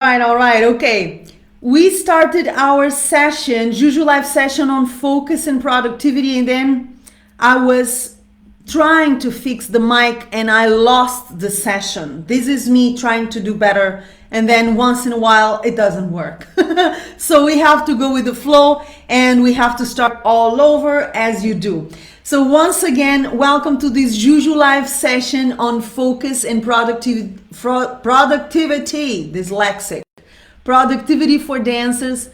All right, okay. We started our session, Juju live session on focus and productivity, and then I was trying to fix the mic and I lost the session. This is me trying to do better, and then once in a while it doesn't work. So we have to go with the flow and we have to start all over as you do. So once again, welcome to this Juju live session on focus and productivity, dyslexic, productivity for dancers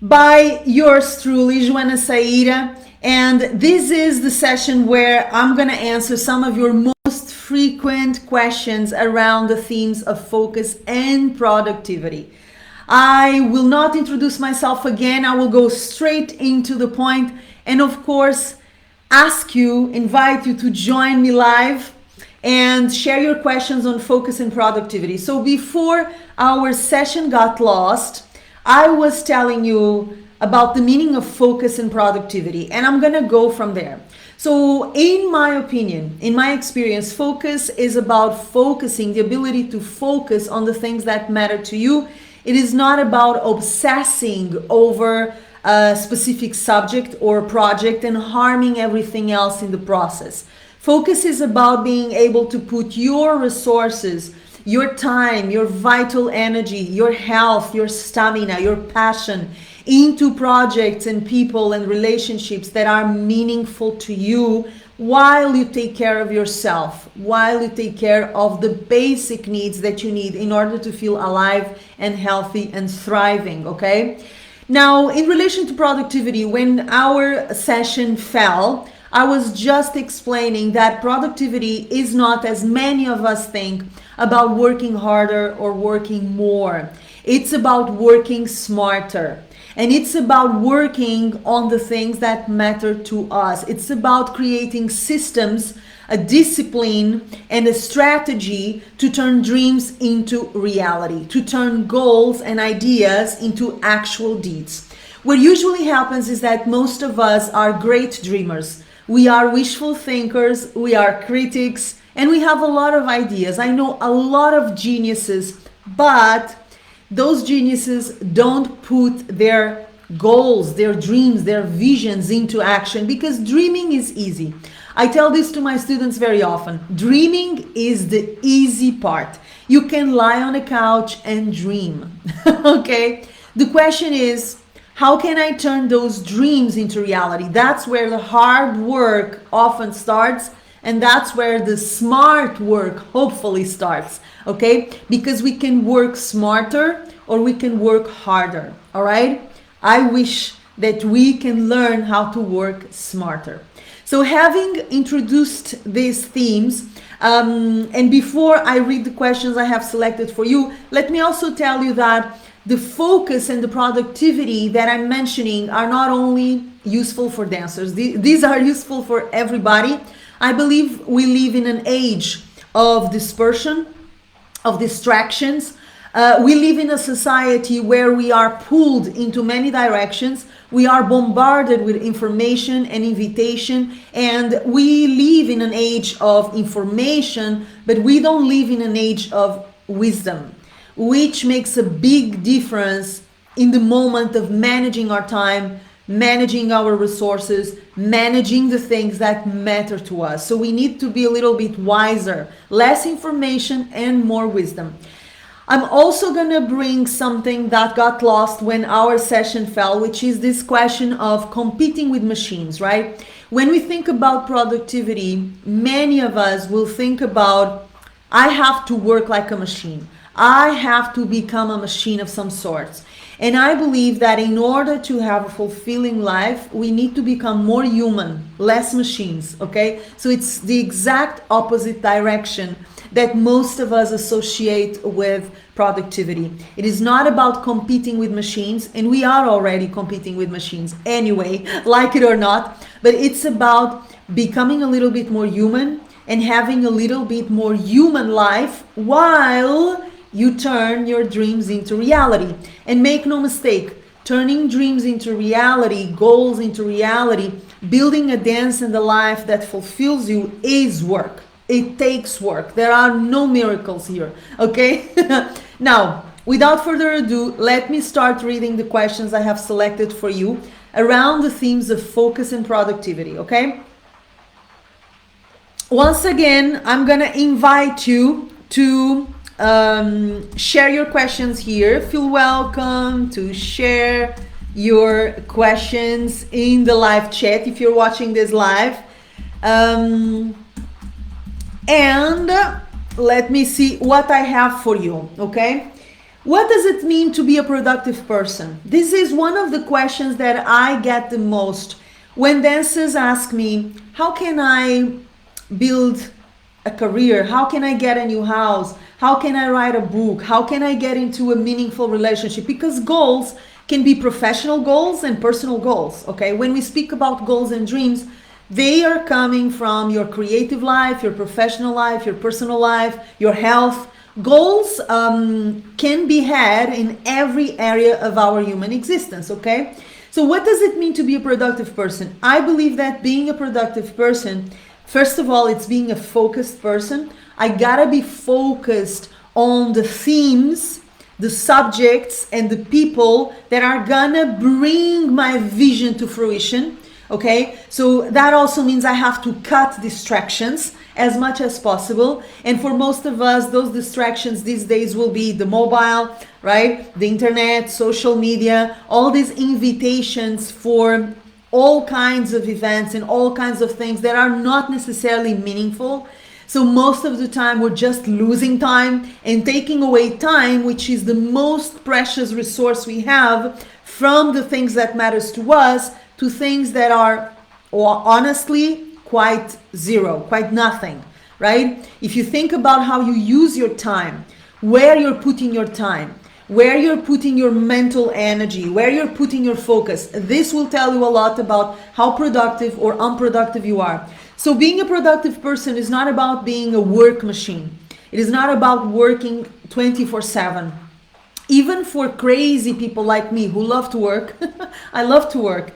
by yours truly, Joana Saahirah. And this is the session where I'm going to answer some of your most frequent questions around the themes of focus and productivity. I will not introduce myself again. I will go straight into the point and of course invite you to join me live and share your questions on focus and productivity. So before our session got lost, I was telling you about the meaning of focus and productivity, and I'm gonna go from there. So in my opinion, in my experience, focus is about focusing, the ability to focus on the things that matter to you. It is not about obsessing over a specific subject or project and harming everything else in the process. Focus is about being able to put your resources, your time, your vital energy, your health, your stamina, your passion into projects and people and relationships that are meaningful to you while you take care of yourself, while you take care of the basic needs that you need in order to feel alive and healthy and thriving, okay? Now, in relation to productivity, when our session fell, I was just explaining that productivity is not, as many of us think, about working harder or working more. It's about working smarter. And it's about working on the things that matter to us. It's about creating systems, a discipline, and a strategy to turn dreams into reality, to turn goals and ideas into actual deeds. What usually happens is that most of us are great dreamers. We are wishful thinkers, we are critics, and we have a lot of ideas. I know a lot of geniuses, but those geniuses don't put their goals, their dreams, their visions into action because dreaming is easy. I tell this to my students very often. Dreaming is the easy part. You can lie on a couch and dream, okay? The question is, how can I turn those dreams into reality? That's where the hard work often starts, and that's where the smart work hopefully starts, okay? Because we can work smarter or we can work harder, all right? I wish that we can learn how to work smarter. So having introduced these themes, and before I read the questions I have selected for you, let me also tell you that the focus and the productivity that I'm mentioning are not only useful for dancers, these are useful for everybody. I believe we live in an age of dispersion, of distractions. We live in a society where we are pulled into many directions. We are bombarded with information and invitation, and we live in an age of information, but we don't live in an age of wisdom, which makes a big difference in the moment of managing our time, managing our resources, managing the things that matter to us. So we need to be a little bit wiser, less information and more wisdom. I'm also going to bring something that got lost when our session fell, which is this question of competing with machines, right? When we think about productivity, many of us will think about, I have to work like a machine. I have to become a machine of some sort. And I believe that in order to have a fulfilling life, we need to become more human, less machines, okay? So it's the exact opposite direction that most of us associate with productivity. It is not about competing with machines, and we are already competing with machines anyway, like it or not, but it's about becoming a little bit more human and having a little bit more human life while you turn your dreams into reality. And make no mistake, turning dreams into reality, goals into reality, building a dance and a life that fulfills you is work. It takes work. There are no miracles here, okay? Now, without further ado, let me start reading the questions I have selected for you around the themes of focus and productivity, okay? Once again, I'm gonna invite you to share your questions here. Feel welcome to share your questions in the live chat if you're watching this live. And let me see what I have for you, okay? What does it mean to be a productive person? This is one of the questions that I get the most when dancers ask me, how can I build a career? How can I get a new house? How can I write a book? How can I get into a meaningful relationship? Because goals can be professional goals and personal goals, okay? When we speak about goals and dreams, they are coming from your creative life, your professional life, your personal life, your health. Goals can be had in every area of our human existence, okay? So what does it mean to be a productive person? I believe that being a productive person, first of all, it's being a focused person. I gotta be focused on the themes, the subjects, and the people that are gonna bring my vision to fruition. Okay, so that also means I have to cut distractions as much as possible. And for most of us, those distractions these days will be the mobile, right? The internet, social media, all these invitations for all kinds of events and all kinds of things that are not necessarily meaningful. So most of the time we're just losing time and taking away time, which is the most precious resource we have, from the things that matters to us to things that are honestly quite zero, quite nothing, right? If you think about how you use your time, where you're putting your time, where you're putting your mental energy, where you're putting your focus, this will tell you a lot about how productive or unproductive you are. So being a productive person is not about being a work machine. It is not about working 24/7. Even for crazy people like me who love to work, I love to work.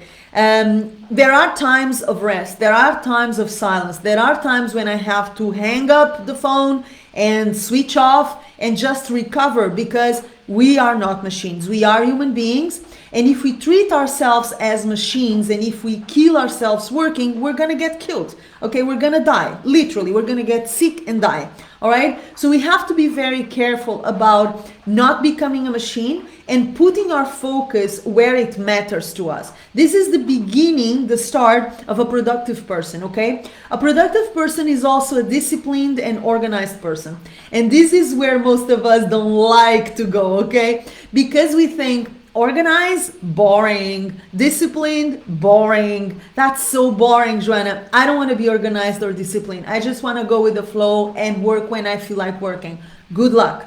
There are times of rest, there are times of silence, there are times when I have to hang up the phone and switch off and just recover, because we are not machines, we are human beings. And if we treat ourselves as machines and if we kill ourselves working, we're gonna get killed, okay? We're gonna die, literally, we're gonna get sick and die, all right? So we have to be very careful about not becoming a machine and putting our focus where it matters to us. This is the beginning, the start of a productive person, okay? A productive person is also a disciplined and organized person. And this is where most of us don't like to go, okay? Because we think, organized, boring. Disciplined, boring. That's so boring, Joanna. I don't want to be organized or disciplined. I just want to go with the flow and work when I feel like working. Good luck.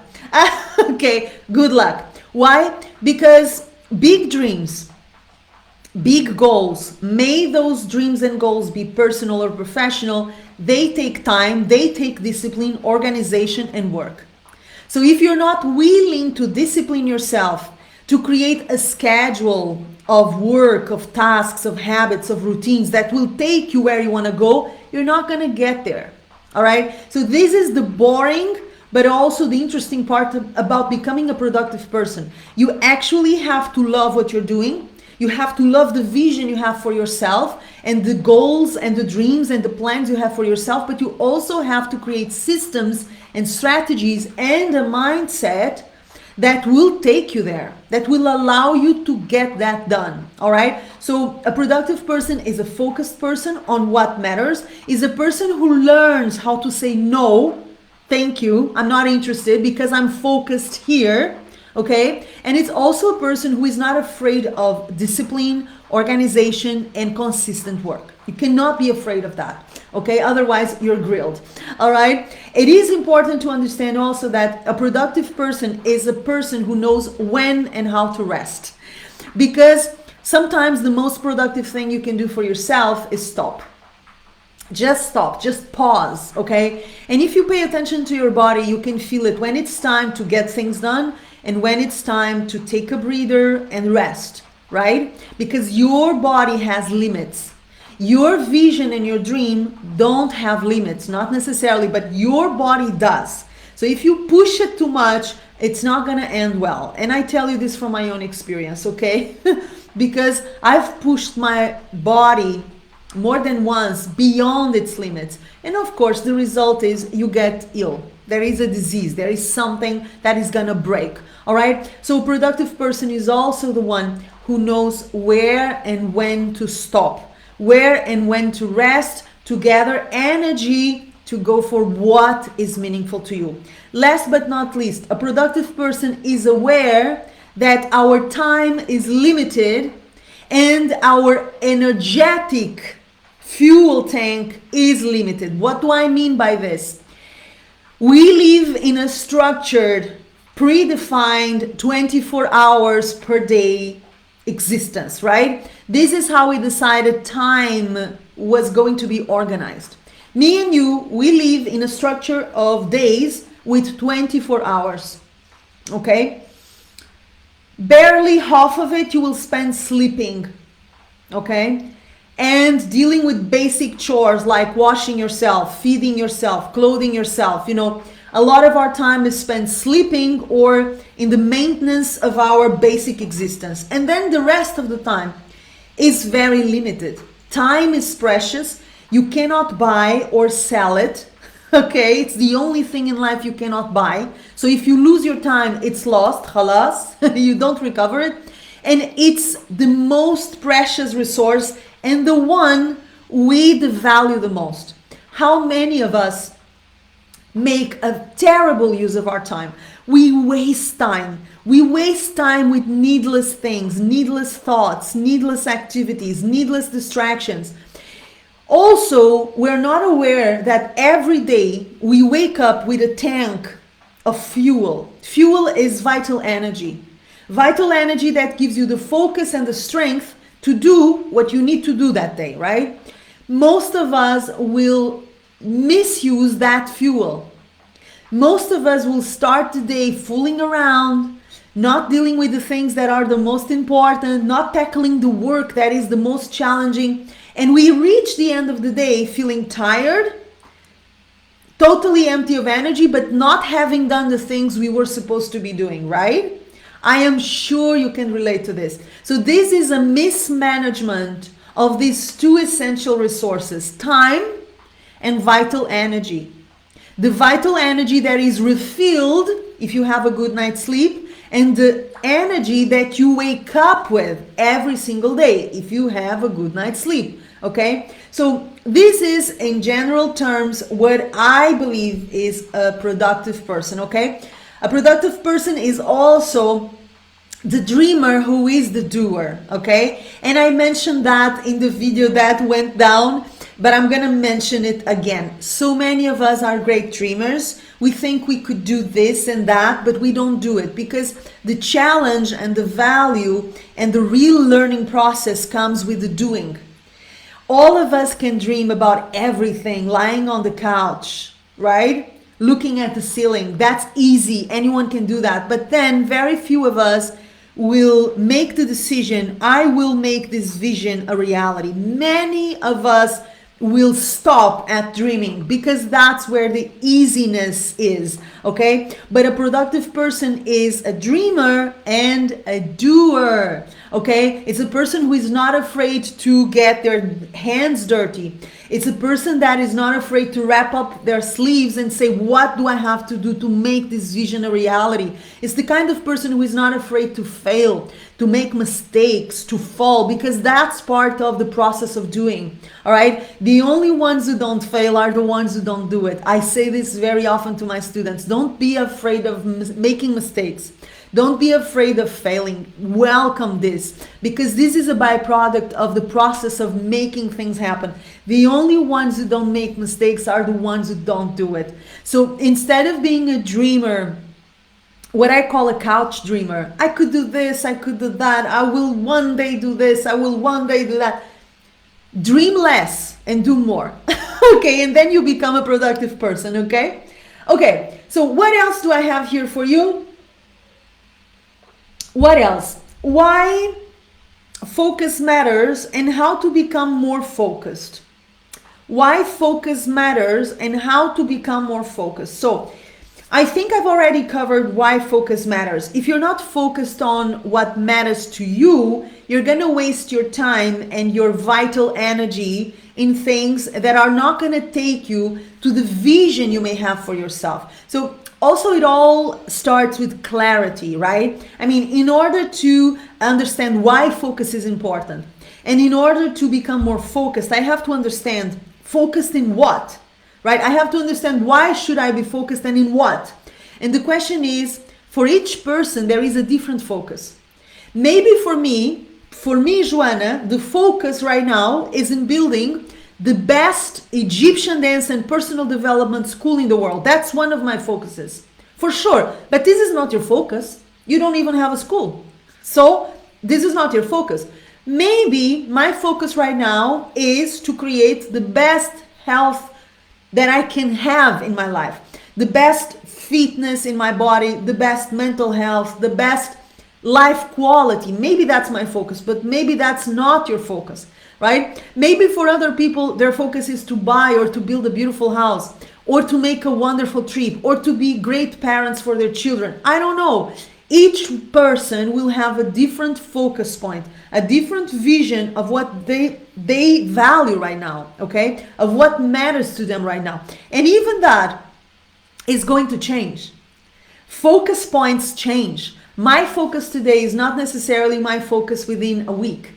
Okay, good luck. Why? Because big dreams, big goals, may those dreams and goals be personal or professional, they take time, they take discipline, organization, and work. So if you're not willing to discipline yourself, to create a schedule of work, of tasks, of habits, of routines that will take you where you want to go, you're not going to get there. All right? So this is the boring, but also the interesting part about becoming a productive person. You actually have to love what you're doing. You have to love the vision you have for yourself and the goals and the dreams and the plans you have for yourself, but you also have to create systems and strategies and a mindset that will take you there, that will allow you to get that done, all right? So a productive person is a focused person on what matters, is a person who learns how to say no, thank you, I'm not interested because I'm focused here, okay? And it's also a person who is not afraid of discipline, organization, and consistent work. You cannot be afraid of that, okay? Otherwise, you're grilled, all right? It is important to understand also that a productive person is a person who knows when and how to rest. Because sometimes the most productive thing you can do for yourself is stop. Just stop, just pause, okay? And if you pay attention to your body, you can feel it when it's time to get things done and when it's time to take a breather and rest, right? Because your body has limits. Your vision and your dream don't have limits, not necessarily, but your body does. So if you push it too much, it's not going to end well. And I tell you this from my own experience, okay? Because I've pushed my body more than once beyond its limits. And of course, the result is you get ill. There is a disease. There is something that is going to break. All right? So a productive person is also the one who knows where and when to stop, where and when to rest, to gather energy to go for what is meaningful to you. Last but not least, a productive person is aware that our time is limited and our energetic fuel tank is limited. What do I mean by this? We live in a structured, predefined 24 hours per day existence, right? This is how we decided time was going to be organized. Me and you, we live in a structure of days with 24 hours, okay? Barely half of it you will spend sleeping, okay? And dealing with basic chores like washing yourself, feeding yourself, clothing yourself. You know, a lot of our time is spent sleeping or in the maintenance of our basic existence. And then the rest of the time is very limited. Time is precious. You cannot buy or sell it. Okay, it's the only thing in life you cannot buy. So if you lose your time, it's lost, khalas. You don't recover it. And it's the most precious resource and the one we value the most. How many of us make a terrible use of our time? We waste time. We waste time with needless things, needless thoughts, needless activities, needless distractions. Also, we're not aware that every day we wake up with a tank of fuel. Fuel is vital energy. Vital energy that gives you the focus and the strength to do what you need to do that day, right? Most of us will misuse that fuel. Most of us will start the day fooling around, not dealing with the things that are the most important, not tackling the work that is the most challenging. And we reach the end of the day feeling tired, totally empty of energy, but not having done the things we were supposed to be doing, right? I am sure you can relate to this. So this is a mismanagement of these two essential resources, time and vital energy. The vital energy that is refilled if you have a good night's sleep, and the energy that you wake up with every single day if you have a good night's sleep. Okay, so this is in general terms what I believe is a productive person. Okay, a productive person is also the dreamer who is the doer. Okay, and I mentioned that in the video that went down, but I'm gonna mention it again. So many of us are great dreamers. We think we could do this and that, but we don't do it because the challenge and the value and the real learning process comes with the doing. All of us can dream about everything, lying on the couch, right? Looking at the ceiling. That's easy. Anyone can do that. But then very few of us will make the decision, I will make this vision a reality. Many of us will stop at dreaming because that's where the easiness is, okay? But a productive person is a dreamer and a doer, okay? It's a person who is not afraid to get their hands dirty. It's a person that is not afraid to wrap up their sleeves and say, what do I have to do to make this vision a reality? It's the kind of person who is not afraid to fail, to make mistakes, to fall, because that's part of the process of doing, all right? The only ones who don't fail are the ones who don't do it. I say this very often to my students. Don't be afraid of making mistakes. Don't be afraid of failing. Welcome this, because this is a byproduct of the process of making things happen. The only ones who don't make mistakes are the ones who don't do it. So instead of being a dreamer, what I call a couch dreamer, I could do this, I could do that, I will one day do this, I will one day do that. Dream less and do more. Okay, and then you become a productive person, okay? Okay, so what else do I have here for you? What else? Why focus matters and how to become more focused. Why focus matters and how to become more focused. So I think I've already covered why focus matters. If you're not focused on what matters to you, you're going to waste your time and your vital energy in things that are not going to take you to the vision you may have for yourself. So also it all starts with clarity, right? I mean, in order to understand why focus is important, and in order to become more focused, I have to understand focused in what? Right? I have to understand why should I be focused and in what? And the question is, for each person, there is a different focus. Maybe for me, Joana, the focus right now is in building the best Egyptian dance and personal development school in the world. That's one of my focuses, for sure. But this is not your focus. You don't even have a school. So this is not your focus. Maybe my focus right now is to create the best health that I can have in my life, the best fitness in my body, the best mental health, the best life quality. Maybe that's my focus, but maybe that's not your focus, right? Maybe for other people, their focus is to buy or to build a beautiful house or to make a wonderful trip or to be great parents for their children. I don't know. Each person will have a different focus point, a different vision of what they value right now, okay? Of what matters to them right now. And even that is going to change. Focus points change. My focus today is not necessarily my focus within a week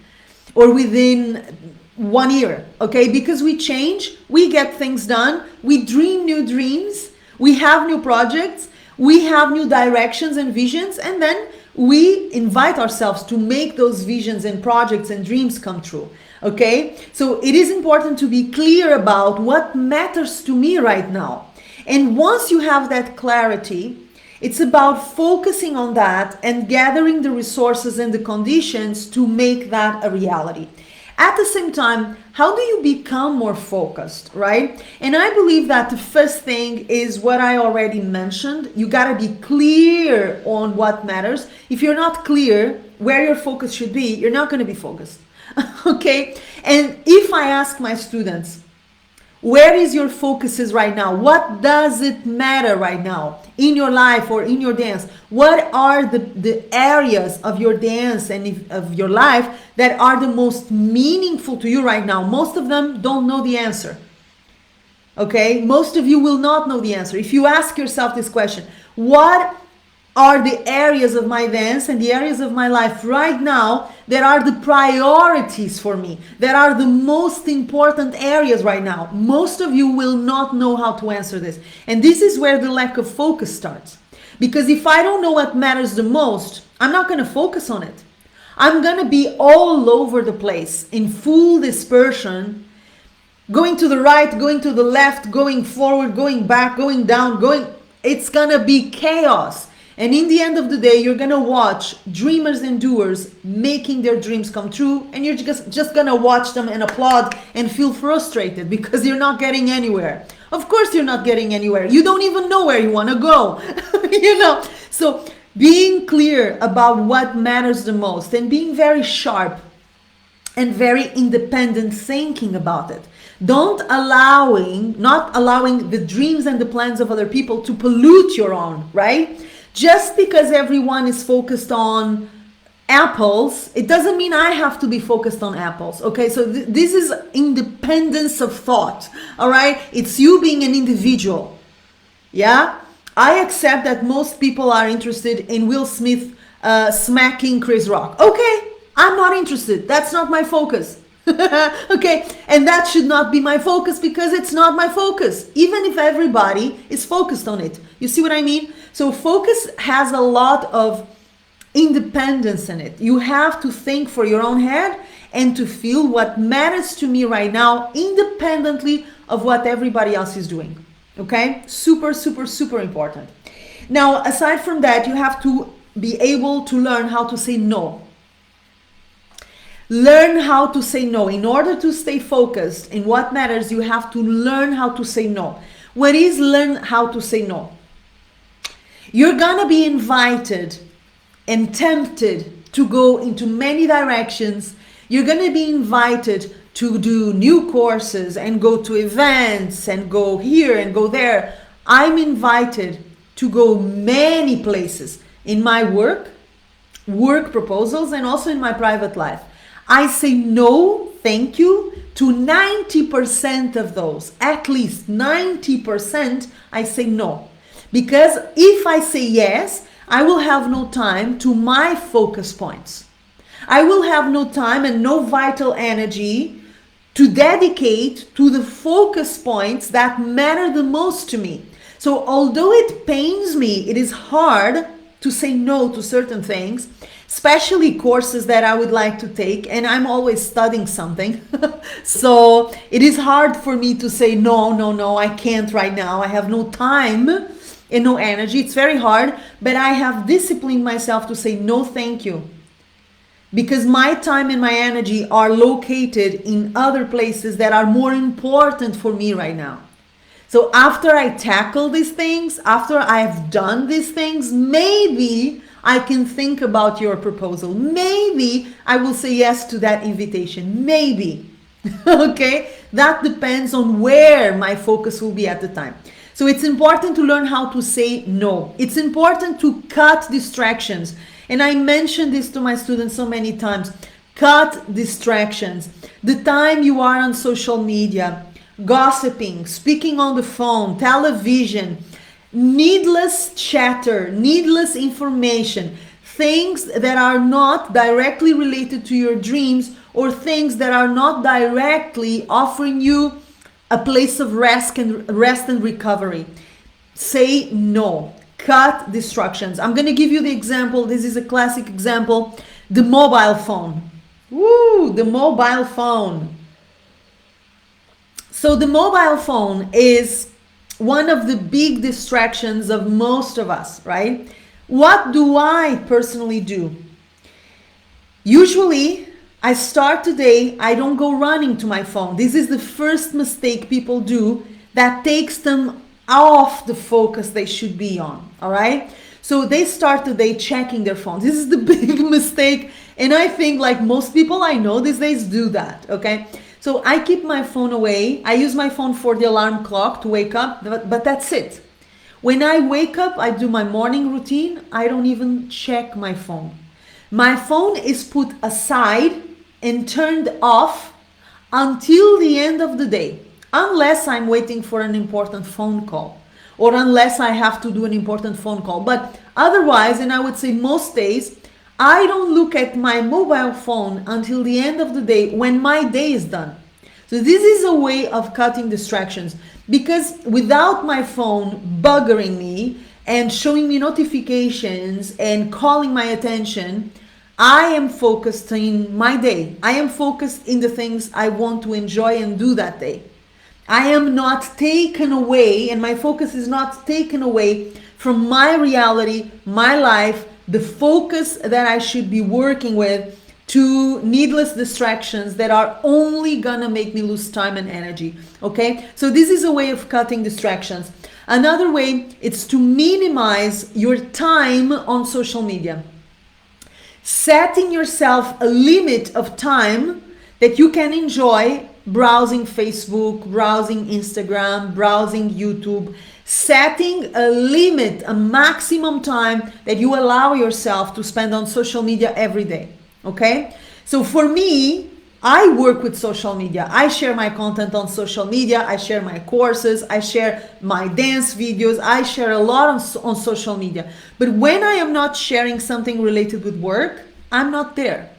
or within 1 year, okay? Because we change, we get things done, we dream new dreams, we have new projects, we have new directions and visions, and then we invite ourselves to make those visions and projects and dreams come true, okay? So it is important to be clear about what matters to me right now. And once you have that clarity, it's about focusing on that and gathering the resources and the conditions to make that a reality. At the same time, how do you become more focused, right? And I believe that the first thing is what I already mentioned. You got to be clear on what matters. If you're not clear where your focus should be, you're not going to be focused, okay? And if I ask my students, where is your focuses right now? What does it matter right now in your life or in your dance? What are the areas of your dance and of your life that are the most meaningful to you right now? Most of them don't know the answer. Okay? Most of you will not know the answer. If you ask yourself this question, what are the areas of my dance and the areas of my life right now that are the priorities for me, that are the most important areas right now? Most of you will not know how to answer this. And this is where the lack of focus starts. Because if I don't know what matters the most, I'm not going to focus on it. I'm going to be all over the place in full dispersion, going to the right, going to the left, going forward, going back, going down, it's going to be chaos. And in the end of the day, you're going to watch dreamers and doers making their dreams come true. And you're just going to watch them and applaud and feel frustrated because you're not getting anywhere. Of course, you're not getting anywhere. You don't even know where you want to go, you know. So being clear about what matters the most and being very sharp and very independent thinking about it. Not allowing the dreams and the plans of other people to pollute your own, right? Just because everyone is focused on apples, it doesn't mean I have to be focused on apples, okay? So this is independence of thought, all right? It's you being an individual, yeah? I accept that most people are interested in Will Smith smacking Chris Rock. Okay, I'm not interested. That's not my focus. Okay, and that should not be my focus because it's not my focus, even if everybody is focused on it. You see what I mean? So focus has a lot of independence in it. You have to think for your own head and to feel what matters to me right now, independently of what everybody else is doing. Okay? Super, super, super important. Now, aside from that, you have to be able to learn how to say no. Learn how to say no. In order to stay focused in what matters, you have to learn how to say no. What is learn how to say no? You're gonna be invited and tempted to go into many directions. You're gonna be invited to do new courses and go to events and go here and go there. I'm invited to go many places in my work proposals, and also in my private life. I say no, thank you, to 90% of those. At least 90% I say no. Because if I say yes, I will have no time to my focus points. I will have no time and no vital energy to dedicate to the focus points that matter the most to me. So although it pains me, it is hard to say no to certain things, especially courses that I would like to take, and I'm always studying something. So it is hard for me to say no, I can't right now. I have no time and no energy. It's very hard, but I have disciplined myself to say no, thank you. Because my time and my energy are located in other places that are more important for me right now. So after I tackle these things, after I have done these things, maybe I can think about your proposal. Maybe I will say yes to that invitation. Maybe. Okay? That depends on where my focus will be at the time. So it's important to learn how to say no. It's important to cut distractions. And I mention this to my students so many times. Cut distractions. The time you are on social media, gossiping, speaking on the phone, television, needless chatter, needless information, things that are not directly related to your dreams, or things that are not directly offering you a place of rest and recovery. Say no. Cut distractions. I'm going to give you the example. This is a classic example. The mobile phone. Woo, the mobile phone. So the mobile phone is one of the big distractions of most of us, right? What do I personally do? Usually, I start the day, I don't go running to my phone. This is the first mistake people do that takes them off the focus they should be on, all right? So they start the day checking their phone. This is the big mistake, and I think like most people I know these days do that, okay? So I keep my phone away. I use my phone for the alarm clock to wake up, but that's it. When I wake up, I do my morning routine. I don't even check my phone. My phone is put aside and turned off until the end of the day, unless I'm waiting for an important phone call, or unless I have to do an important phone call. But otherwise, and I would say most days, I don't look at my mobile phone until the end of the day when my day is done. So this is a way of cutting distractions, because without my phone buggering me and showing me notifications and calling my attention, I am focused in my day. I am focused in the things I want to enjoy and do that day. I am not taken away, and my focus is not taken away from my reality, my life, the focus that I should be working with, to needless distractions that are only gonna make me lose time and energy. Okay, so this is a way of cutting distractions. Another way is to minimize your time on social media. Setting yourself a limit of time that you can enjoy browsing Facebook, browsing Instagram, browsing YouTube. Setting a limit, a maximum time that you allow yourself to spend on social media every day. Okay? So for me, I work with social media. I share my content on social media. I share my courses. I share my dance videos. I share a lot on social media. But when I am not sharing something related with work, I'm not there.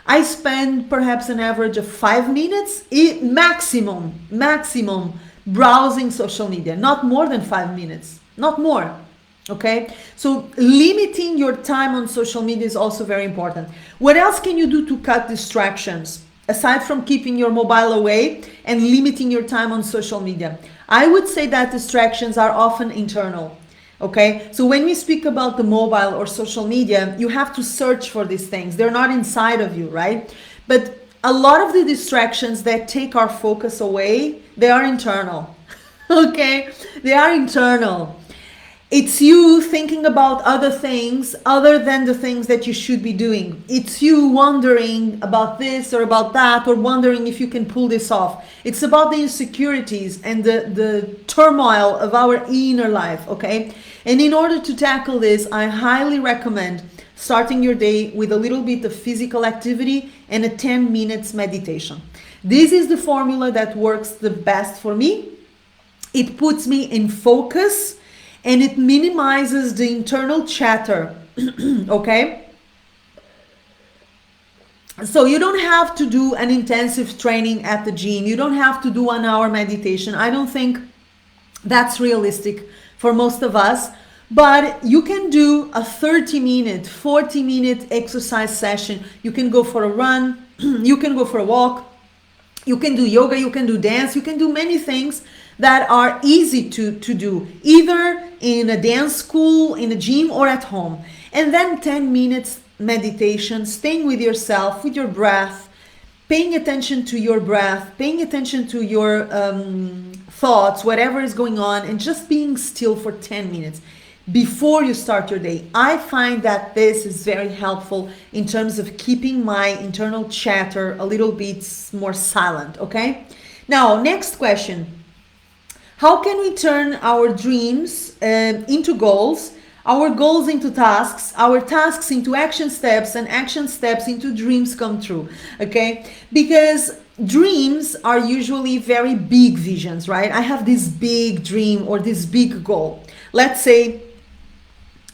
I spend perhaps an average of 5 minutes, maximum, browsing social media. Not more than 5 minutes, not more. Okay, so limiting your time on social media is also very important. What else can you do to cut distractions aside from keeping your mobile away and limiting your time on social media? I would say that distractions are often internal. Okay, so when we speak about the mobile or social media, you have to search for these things. They're not inside of you, right? But a lot of the distractions that take our focus away, they are internal. Okay, they are internal. It's you thinking about other things other than the things that you should be doing. It's you wondering about this or about that, or wondering if you can pull this off. It's about the insecurities and the turmoil of our inner life, okay? And in order to tackle this, I highly recommend starting your day with a little bit of physical activity and a 10 minutes meditation. This is the formula that works the best for me. It puts me in focus and it minimizes the internal chatter, okay? So you don't have to do an intensive training at the gym. You don't have to do 1 hour meditation. I don't think that's realistic for most of us, but you can do a 30-minute, 40-minute exercise session. You can go for a run, you can go for a walk, you can do yoga, you can do dance, you can do many things that are easy to do, either in a dance school, in a gym, or at home. And then 10 minutes meditation, staying with yourself, with your breath, paying attention to your breath, paying attention to your thoughts, whatever is going on, and just being still for 10 minutes before you start your day. I find that this is very helpful in terms of keeping my internal chatter a little bit more silent, okay? Now, next question. How can we turn our dreams into goals, our goals into tasks, our tasks into action steps, and action steps into dreams come true, okay? Because dreams are usually very big visions, right? I have this big dream or this big goal. Let's say,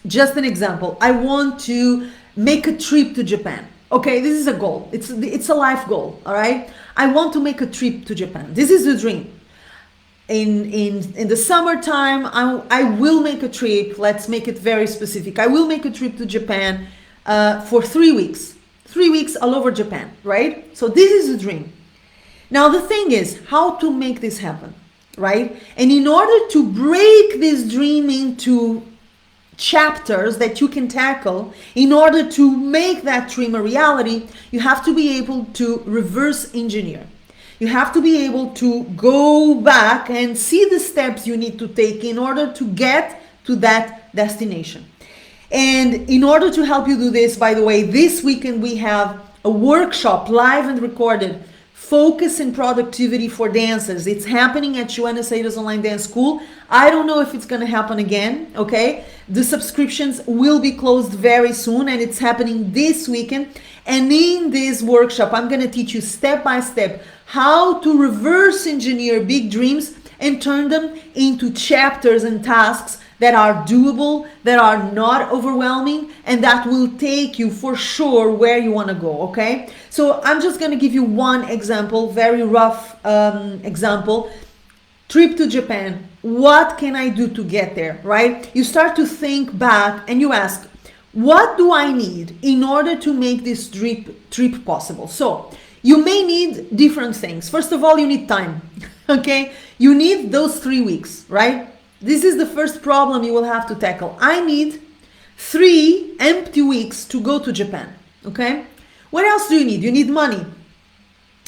just an example, I want to make a trip to Japan. Okay, this is a goal. It's a life goal, all right? I want to make a trip to Japan. This is the dream. In the summertime, I will make a trip. Let's make it very specific. I will make a trip to Japan for 3 weeks. 3 weeks all over Japan, right? So this is the dream. Now the thing is, how to make this happen, right? And in order to break this dream into chapters that you can tackle, in order to make that dream a reality, you have to be able to reverse engineer. You have to be able to go back and see the steps you need to take in order to get to that destination. And in order to help you do this, by the way, this weekend we have a workshop, live and recorded, Focus and Productivity for Dancers. It's happening at Joana Saahirah's Online Dance School. I don't know if it's going to happen again, okay? The subscriptions will be closed very soon, and it's happening this weekend. And in this workshop, I'm going to teach you step by step how to reverse engineer big dreams and turn them into chapters and tasks that are doable, that are not overwhelming, and that will take you for sure where you want to go, okay? So I'm just going to give you one example, very rough example. Trip to Japan. What can I do to get there, right? You start to think back and you ask, what do I need in order to make this trip possible? So you may need different things. First of all, you need time, okay? You need those 3 weeks, right? This is the first problem you will have to tackle. I need 3 empty weeks to go to Japan, okay? What else do you need? You need money.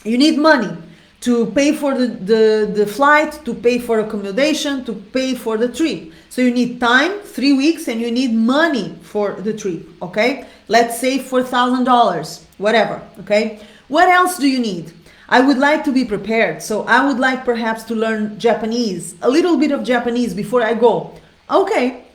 You need money to pay for the flight, to pay for accommodation, to pay for the trip. So you need time, 3 weeks, and you need money for the trip, okay? Let's say $4,000, whatever, okay? What else do you need? I would like to be prepared, so I would like perhaps to learn Japanese, a little bit of Japanese before I go. Okay,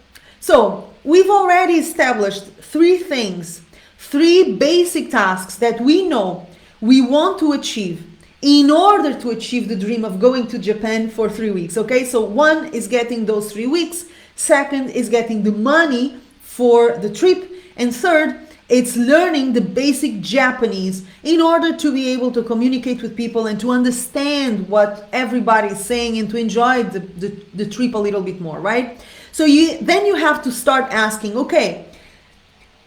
so we've already established 3 things, 3 basic tasks that we know we want to achieve in order to achieve the dream of going to Japan for 3 weeks. Okay, so 1 is getting those 3 weeks, 2nd is getting the money for the trip, and 3rd, it's learning the basic Japanese in order to be able to communicate with people and to understand what everybody is saying and to enjoy the trip a little bit more, right? So then you have to start asking, okay,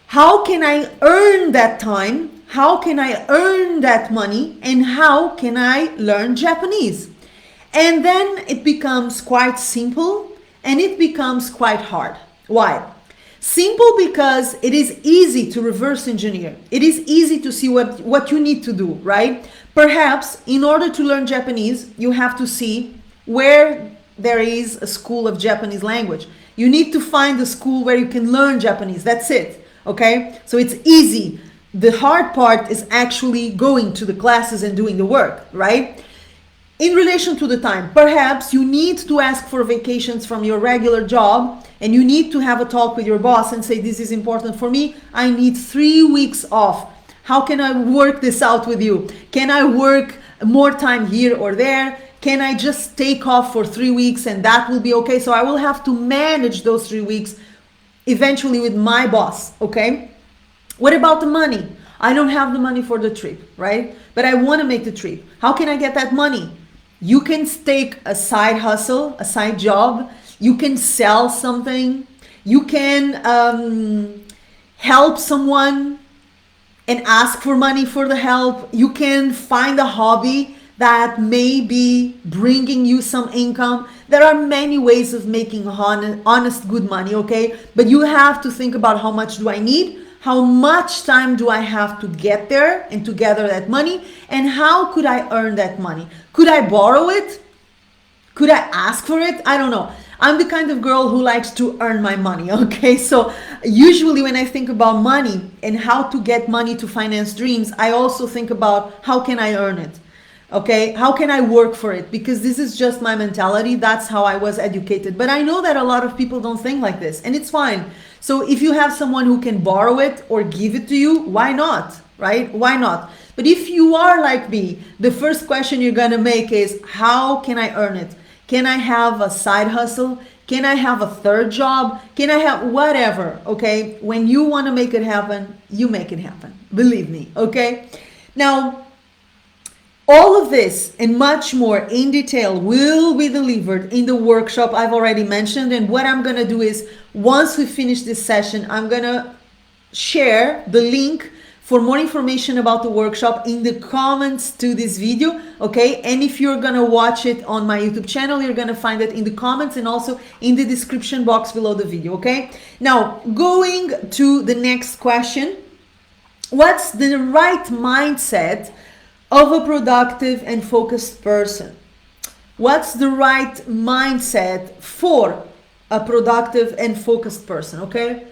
how can I earn that time? How can I earn that money? And how can I learn Japanese? And then it becomes quite simple and it becomes quite hard. Why? Simple because it is easy to reverse engineer. It is easy to see what you need to do, right? Perhaps in order to learn Japanese, you have to see where there is a school of Japanese language. You need to find a school where you can learn Japanese. That's it. Okay? So it's easy. The hard part is actually going to the classes and doing the work, right? In relation to the time, perhaps you need to ask for vacations from your regular job, and you need to have a talk with your boss and say, this is important for me. I need 3 weeks off. How can I work this out with you? Can I work more time here or there? Can I just take off for 3 weeks and that will be okay? So I will have to manage those 3 weeks eventually with my boss, okay? What about the money? I don't have the money for the trip, right? But I want to make the trip. How can I get that money? You can take a side hustle, a side job. You can sell something. You can help someone and ask for money for the help. You can find a hobby that may be bringing you some income. There are many ways of making honest, good money, okay? But you have to think about how much do I need? How much time do I have to get there and to gather that money? And how could I earn that money? Could I borrow it? Could I ask for it? I don't know. I'm the kind of girl who likes to earn my money, okay? So usually when I think about money and how to get money to finance dreams, I also think about how can I earn it? Okay, how can I work for it? Because this is just my mentality. That's how I was educated. But I know that a lot of people don't think like this, and it's fine. So if you have someone who can borrow it or give it to you, why not? Right? Why not? But if you are like me, the first question you're gonna make is, how can I earn it? Can I have a side hustle? Can I have a third job? Can I have whatever? Okay, when you want to make it happen, you make it happen. Believe me, okay? Now, all of this and much more in detail will be delivered in the workshop I've already mentioned. And what I'm going to do is, once we finish this session, I'm going to share the link for more information about the workshop in the comments to this video, okay? And if you're going to watch it on my YouTube channel, you're going to find it in the comments and also in the description box below the video, okay? Now, going to the next question, what's the right mindset of a productive and focused person? What's the right mindset for a productive and focused person, okay?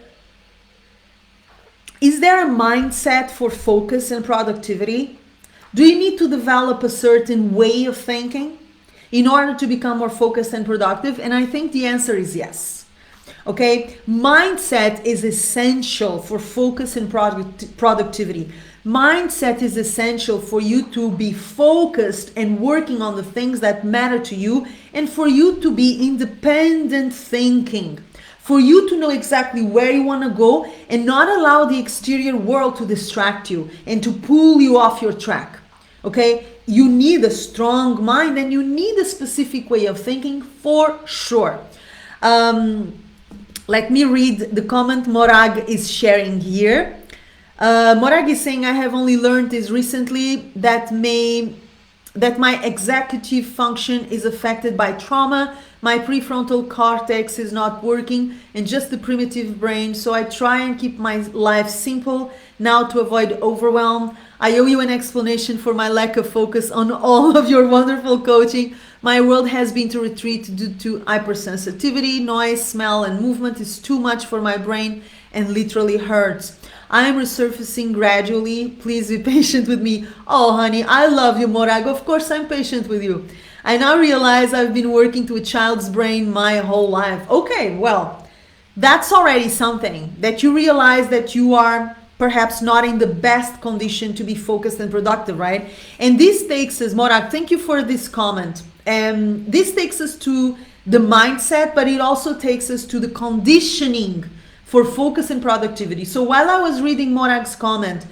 Is there a mindset for focus and productivity? Do you need to develop a certain way of thinking in order to become more focused and productive? And I think the answer is yes. Okay, mindset is essential for focus and productivity. Mindset is essential for you to be focused and working on the things that matter to you, and for you to be independent thinking, for you to know exactly where you want to go and not allow the exterior world to distract you and to pull you off your track. Okay, you need a strong mind and you need a specific way of thinking for sure. Let me read the comment Morag is sharing here. Morag is saying, I have only learned this recently that my executive function is affected by trauma. My prefrontal cortex is not working and just the primitive brain. So I try and keep my life simple now to avoid overwhelm. I owe you an explanation for my lack of focus on all of your wonderful coaching. My world has been to retreat due to hypersensitivity. Noise, smell, and movement is too much for my brain and literally hurts. I'm resurfacing gradually. Please be patient with me. Oh, honey, I love you, Morag. Of course, I'm patient with you. I now realize I've been working to a child's brain my whole life. Okay, well, that's already something, that you realize that you are perhaps not in the best condition to be focused and productive, right? And this takes us, Morag, thank you for this comment. This takes us to the mindset, but it also takes us to the conditioning for focus and productivity. So while I was reading Morag's comment,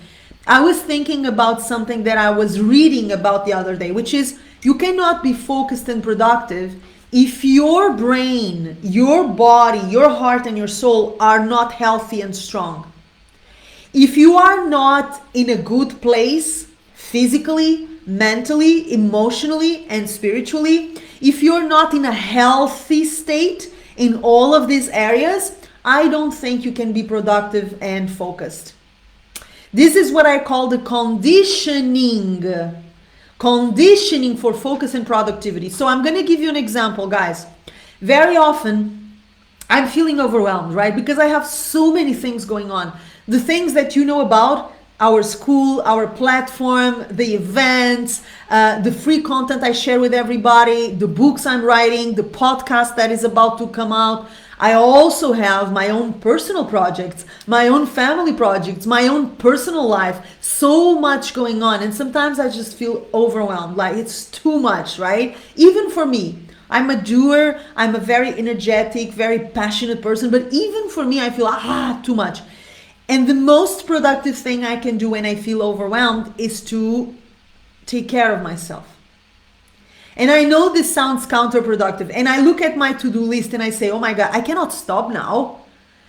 I was thinking about something that I was reading about the other day, which is you cannot be focused and productive if your brain, your body, your heart, and your soul are not healthy and strong. If you are not in a good place physically, mentally, emotionally, and spiritually, if you're not in a healthy state in all of these areas, I don't think you can be productive and focused. This is what I call the conditioning for focus and productivity. So I'm going to give you an example, guys. Very often I'm feeling overwhelmed, right? Because I have so many things going on. The things that you know about, our school, our platform, the events, the free content I share with everybody, the books I'm writing, the podcast that is about to come out. I also have my own personal projects, my own family projects, my own personal life, so much going on. And sometimes I just feel overwhelmed, like it's too much, right? Even for me. I'm a doer, I'm a very energetic, very passionate person, but even for me, I feel, too much. And the most productive thing I can do when I feel overwhelmed is to take care of myself. And I know this sounds counterproductive. And I look at my to-do list and I say, oh my God, I cannot stop now.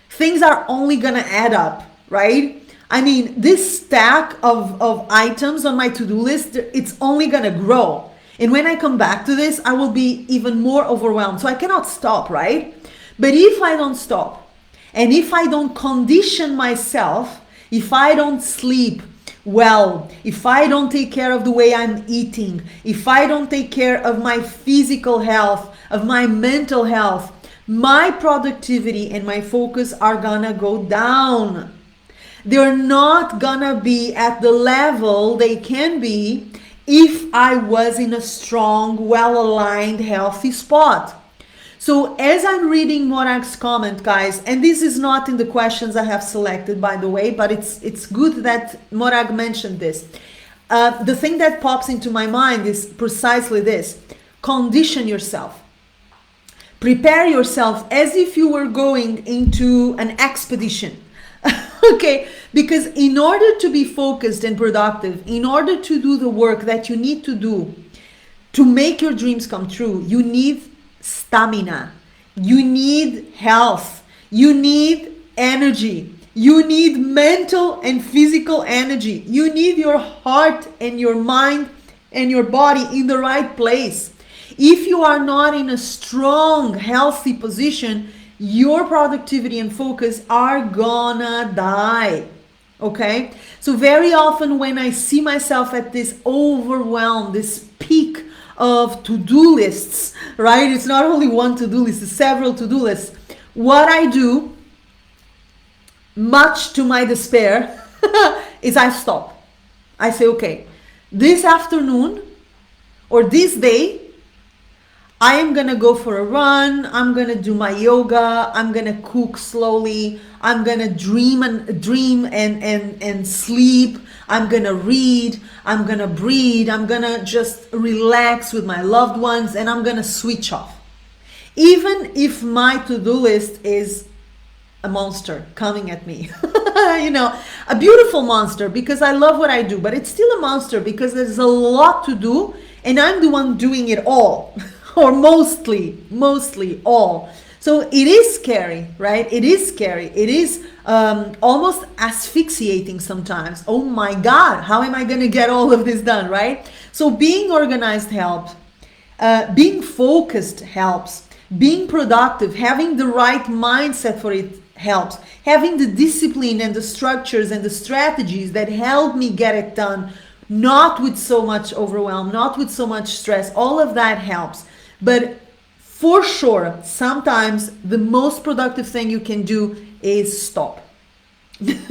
Things are only gonna add up, right? I mean, this stack of items on my to-do list, it's only gonna grow. And when I come back to this, I will be even more overwhelmed. So I cannot stop, right? But if I don't stop, and if I don't condition myself, if I don't sleep well, if I don't take care of the way I'm eating, if I don't take care of my physical health, of my mental health, my productivity and my focus are gonna go down. They're not gonna be at the level they can be if I was in a strong, well-aligned, healthy spot. So as I'm reading Morag's comment, guys, and this is not in the questions I have selected, by the way, but it's good that Morag mentioned this. The thing that pops into my mind is precisely this. Condition yourself. Prepare yourself as if you were going into an expedition. Okay, because in order to be focused and productive, in order to do the work that you need to do to make your dreams come true, you need stamina, you need health, you need energy, you need mental and physical energy, you need your heart and your mind and your body in the right place. If you are not in a strong, healthy position, your productivity and focus are gonna die. Okay? So very often when I see myself at this overwhelm, this peak of to-do lists, right? It's not only one to-do list, it's several to-do lists. What I do, much to my despair, is I stop. I say, okay, this afternoon or this day, I am gonna go for a run, I'm gonna do my yoga, I'm gonna cook slowly, I'm gonna dream and sleep, I'm gonna read, I'm gonna breathe, I'm gonna just relax with my loved ones, and I'm gonna switch off. Even if my to-do list is a monster coming at me, you know, a beautiful monster because I love what I do, but it's still a monster because there's a lot to do and I'm the one doing it all. Or mostly all. So it is scary, right? It is scary. It is almost asphyxiating sometimes. Oh my God, how am I going to get all of this done, right? So being organized helps. Being focused helps. Being productive, having the right mindset for it helps. Having the discipline and the structures and the strategies that help me get it done, not with so much overwhelm, not with so much stress, all of that helps. But for sure, sometimes the most productive thing you can do is stop.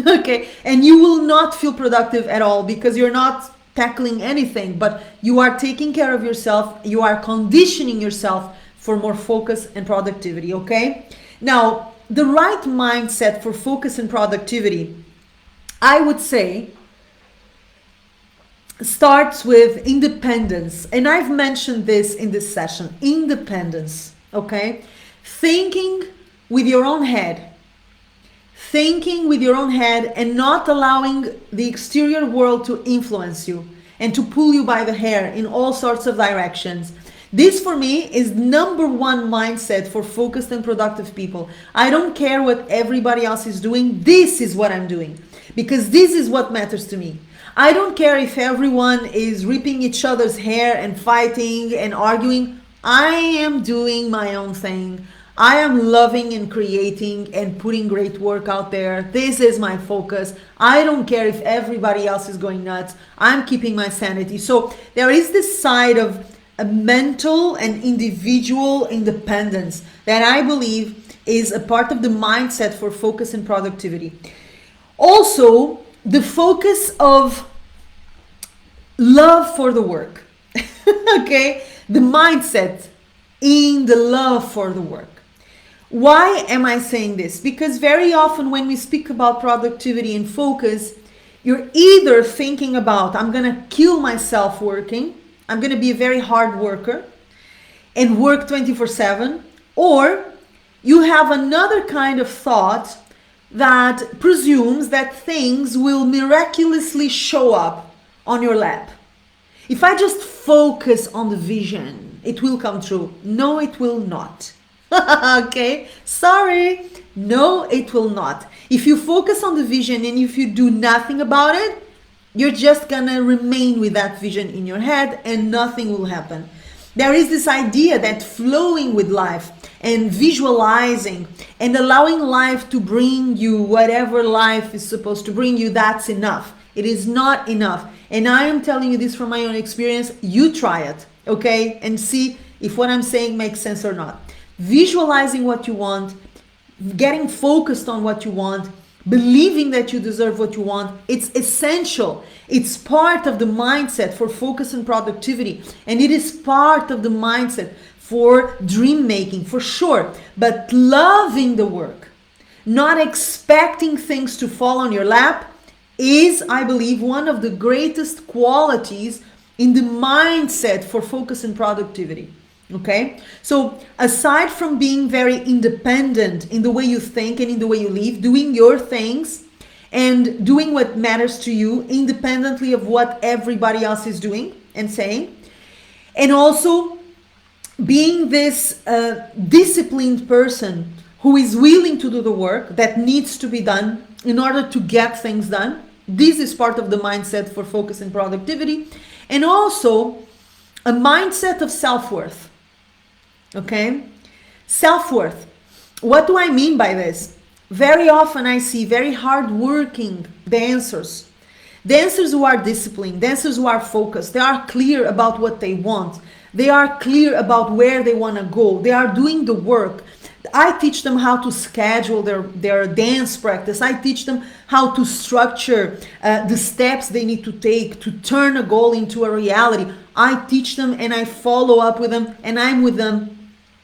Okay, and you will not feel productive at all because you're not tackling anything, but you are taking care of yourself, you are conditioning yourself for more focus and productivity. Okay, now the right mindset for focus and productivity, I would say, starts with independence. And I've mentioned this in this session, independence, okay? Thinking with your own head. Thinking with your own head and not allowing the exterior world to influence you and to pull you by the hair in all sorts of directions. This for me is number one mindset for focused and productive people. I don't care what everybody else is doing. This is what I'm doing because this is what matters to me. I don't care if everyone is ripping each other's hair and fighting and arguing. I am doing my own thing. I am loving and creating and putting great work out there. This is my focus. I don't care if everybody else is going nuts. I'm keeping my sanity. So there is this side of a mental and individual independence that I believe is a part of the mindset for focus and productivity. Also, the focus of love for the work. Okay, the mindset in the love for the work. Why am I saying this? Because very often when we speak about productivity and focus, you're either thinking about, I'm going to kill myself working, I'm going to be a very hard worker and work 24/7, or you have another kind of thought that presumes that things will miraculously show up on your lap. If I just focus on the vision, it will come true. No, it will not. Okay, sorry. No, it will not. If you focus on the vision and if you do nothing about it, you're just gonna remain with that vision in your head and nothing will happen. There is this idea that flowing with life and visualizing and allowing life to bring you whatever life is supposed to bring you, that's enough. It is not enough. And I am telling you this from my own experience. You try it, okay? And see if what I'm saying makes sense or not. Visualizing what you want, getting focused on what you want, believing that you deserve what you want, it's essential. It's part of the mindset for focus and productivity. And it is part of the mindset for dream making, for sure. But loving the work, not expecting things to fall on your lap, is, I believe, one of the greatest qualities in the mindset for focus and productivity. Okay, so aside from being very independent in the way you think and in the way you live, doing your things and doing what matters to you independently of what everybody else is doing and saying, and also being this disciplined person who is willing to do the work that needs to be done in order to get things done. This is part of the mindset for focus and productivity, and also a mindset of self-worth. Okay, self-worth. What do I mean by this? Very often I see very hard-working dancers who are disciplined, dancers who are focused. They are clear about what they want. They are clear about where they want to go. They are doing the work. I teach them how to schedule their dance practice. I teach them how to structure the steps they need to take to turn a goal into a reality. I teach them and I follow up with them, and I'm with them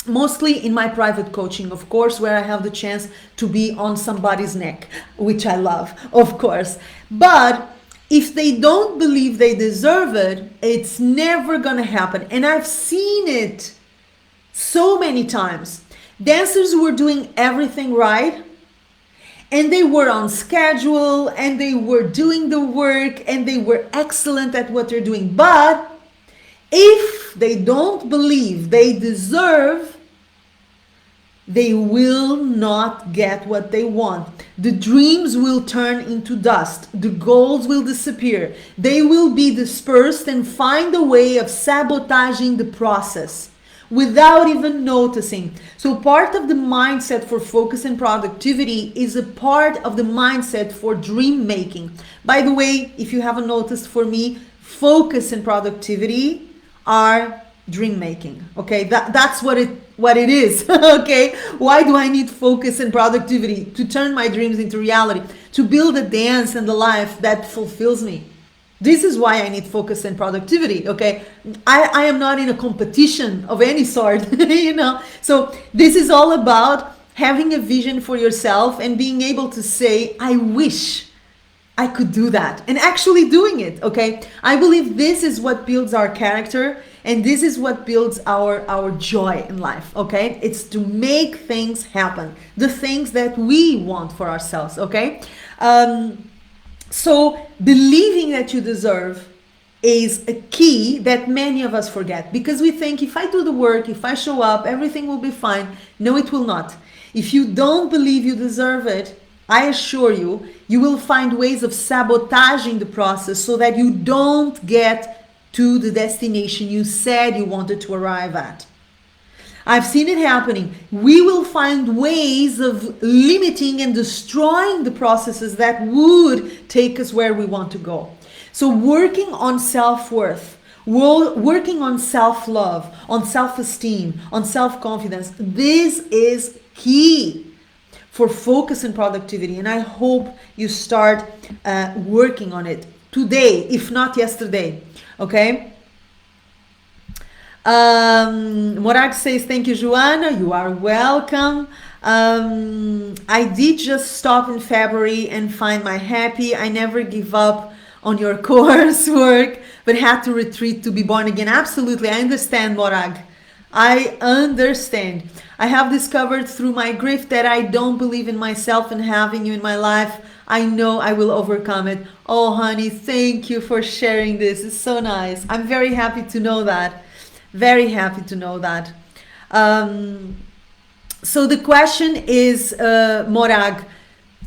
mostly in my private coaching, of course, where I have the chance to be on somebody's neck, which I love, of course. But if they don't believe they deserve it, it's never gonna happen. And I've seen it so many times. Dancers were doing everything right, and they were on schedule, and they were doing the work, and they were excellent at what they're doing. But if they don't believe they deserve, they will not get what they want. The dreams will turn into dust. The goals will disappear. They will be dispersed and find a way of sabotaging the process without even noticing. So part of the mindset for focus and productivity is a part of the mindset for dream making. By the way, if you haven't noticed, for me, focus and productivity are dream making. Okay, that's what it is. Okay, why do I need focus and productivity? To turn my dreams into reality, to build a dance and a life that fulfills me. This is why I need focus and productivity. Okay, I am not in a competition of any sort. You know, so this is all about having a vision for yourself and being able to say, I wish I could do that, and actually doing it. Okay, I believe this is what builds our character, and this is what builds our joy in life. Okay, it's to make things happen, the things that we want for ourselves. Okay, so believing that you deserve is a key that many of us forget, because we think if I do the work, if I show up, everything will be fine. No, it will not. If you don't believe you deserve it, I assure you, you will find ways of sabotaging the process so that you don't get to the destination you said you wanted to arrive at. I've seen it happening. We will find ways of limiting and destroying the processes that would take us where we want to go. So working on self-worth, working on self-love, on self-esteem, on self-confidence, this is key for focus and productivity. And I hope you start working on it today, if not yesterday. Okay. Morag says, thank you, Joana. You are welcome. I did just stop in February and find my happy. I never give up on your coursework, but had to retreat to be born again. Absolutely. I understand, Morag. I understand. I have discovered through my grief that I don't believe in myself, and having you in my life, I know I will overcome it. Oh, honey, thank you for sharing this. It's so nice. I'm very happy to know that. Very happy to know that. So the question is, Morag,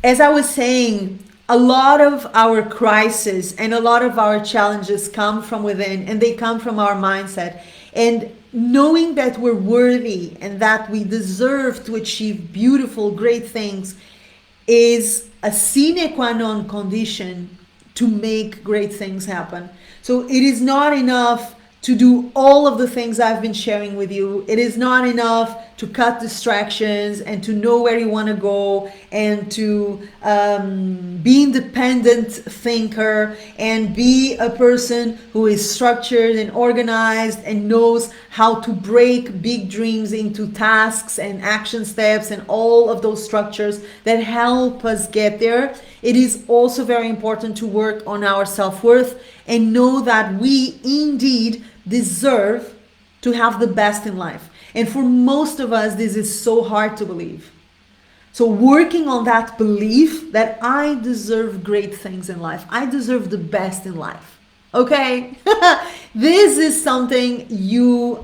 as I was saying, a lot of our crises and a lot of our challenges come from within, and they come from our mindset. And knowing that we're worthy and that we deserve to achieve beautiful, great things is a sine qua non condition to make great things happen. So it is not enough to do all of the things I've been sharing with you. It is not enough to cut distractions and to know where you want to go and to be independent thinker and be a person who is structured and organized and knows how to break big dreams into tasks and action steps and all of those structures that help us get there. It is also very important to work on our self-worth and know that we indeed deserve to have the best in life. And for most of us, this is so hard to believe. So working on that belief that I deserve great things in life, I deserve the best in life. Okay, this is something you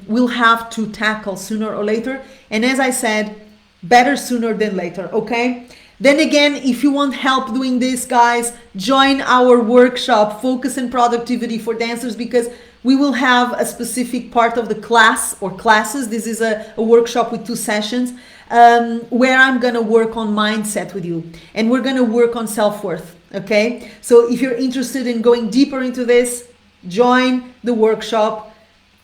will have to tackle sooner or later. And as I said, better sooner than later. Okay. Then again, if you want help doing this, guys, join our workshop, Focus and Productivity for Dancers, because we will have a specific part of the class or classes. This is a workshop with 2 sessions where I'm going to work on mindset with you. And we're going to work on self-worth. Okay. So if you're interested in going deeper into this, join the workshop.